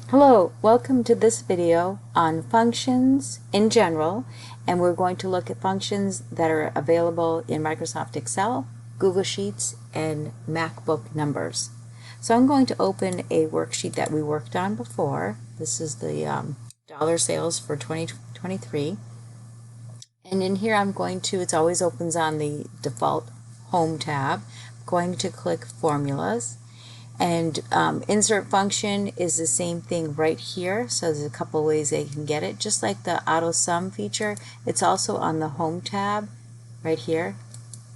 Hello, welcome to this video on functions in general, and we're going to look at functions that are available in Microsoft Excel, Google Sheets, and MacBook Numbers. So I'm going to open a worksheet that we worked on before. This is the dollar sales for 2023. And in here it always opens on the default Home tab. I'm going to click Formulas. And insert function is the same thing right here. So there's a couple ways they can get it. Just like the auto sum feature, it's also on the Home tab right here.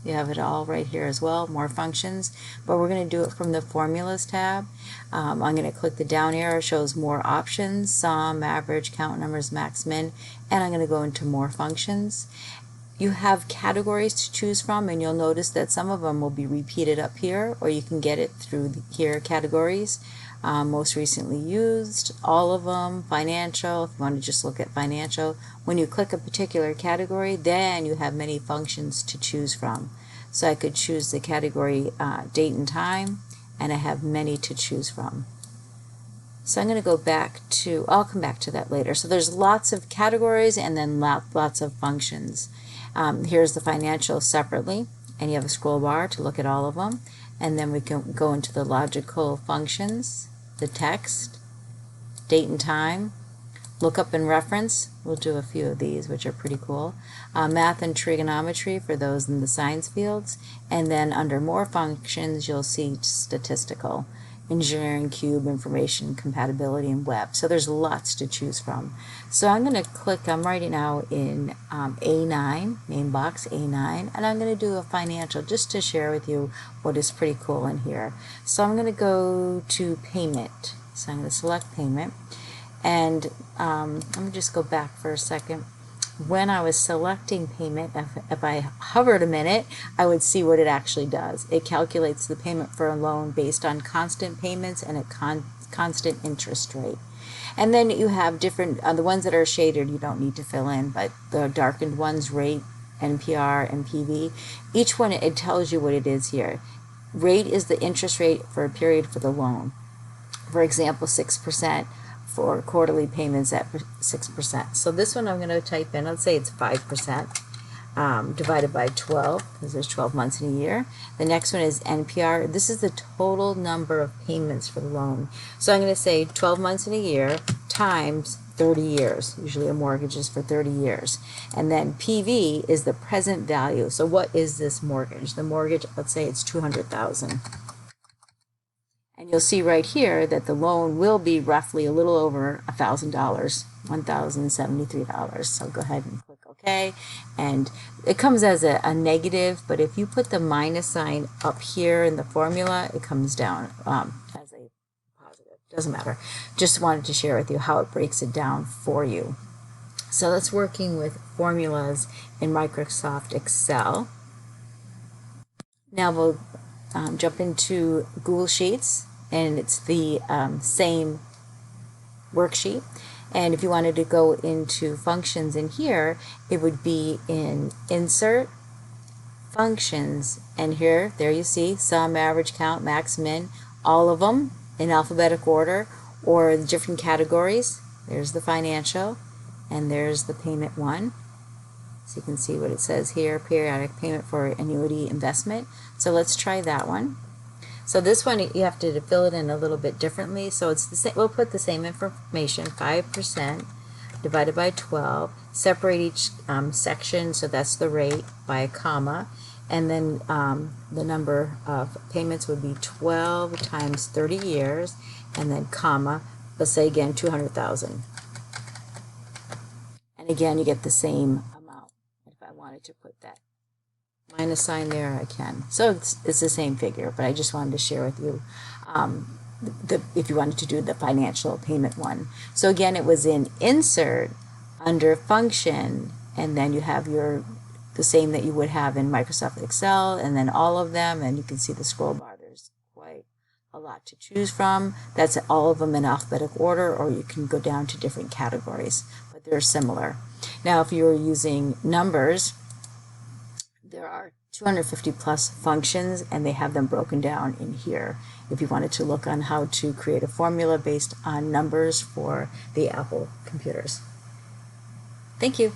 You have it all right here as well, more functions. But we're going to do it from the Formulas tab. I'm going to click the down arrow, shows more options, sum, average, count numbers, max, min, and I'm going to go into more functions. You have categories to choose from, and you'll notice that some of them will be repeated up here, or you can get it through here, categories. Most recently used, all of them, financial, if you want to just look at financial. When you click a particular category, then you have many functions to choose from. So I could choose the category date and time, and I have many to choose from. So I'm going to go back to, I'll come back to that later. So there's lots of categories and then lots of functions. Here's the financial separately, and you have a scroll bar to look at all of them. And then we can go into the logical functions, the text, date and time, lookup and reference. We'll do a few of these, which are pretty cool. Math and trigonometry for those in the science fields. And then under more functions, you'll see statistical, engineering, cube, information, compatibility, and web. So there's lots to choose from. So I'm going to click, I'm right now in A9, main box A9, and I'm going to do a financial just to share with you what is pretty cool in here. So I'm going to go to payment. So I'm going to select payment, and let me just go back for a second. When I was selecting payment, if I hovered a minute, I would see what it actually does. It calculates the payment for a loan based on constant payments and a constant interest rate. And then you have different, the ones that are shaded you don't need to fill in, but the darkened ones, rate, NPR, and PV, each one, it tells you what it is here. Rate is the interest rate for a period for the loan. For example, 6%. For quarterly payments at 6%. So this one I'm going to type in, let's say it's 5%, divided by 12, because there's 12 months in a year. The next one is NPR. This is the total number of payments for the loan. So I'm going to say 12 months in a year times 30 years. Usually a mortgage is for 30 years. And then PV is the present value. So what is this mortgage? The mortgage, let's say it's $200,000. And you'll see right here that the loan will be roughly a little over $1,000, $1,073. So go ahead and click OK. And it comes as a negative, but if you put the minus sign up here in the formula, it comes down as a positive. Doesn't matter. Just wanted to share with you how it breaks it down for you. So that's working with formulas in Microsoft Excel. Now we'll jump into Google Sheets, and it's the same worksheet. And if you wanted to go into functions in here, it would be in Insert, Functions, and there you see sum, average, count, max, min, all of them in alphabetic order or the different categories. There's the financial, and there's the payment one. So you can see what it says here, periodic payment for annuity investment. So let's try that one. So this one you have to fill it in a little bit differently. So it's the same. We'll put the same information, 5% divided by 12. Separate each section, so that's the rate, by a comma. And then the number of payments would be 12 times 30 years, and then comma. Let's say again 200,000. And again, you get the same amount. If I wanted to put that minus sign there, I can. So it's the same figure, but I just wanted to share with you if you wanted to do the financial payment one. So again, it was in Insert, under Function, and then you have the same that you would have in Microsoft Excel, and then all of them, and you can see the scroll bar. There's quite a lot to choose from. That's all of them in alphabetic order, or you can go down to different categories, but they're similar. Now, if you're using numbers, there are 250 plus functions, and they have them broken down in here if you wanted to look on how to create a formula based on numbers for the Apple computers. Thank you.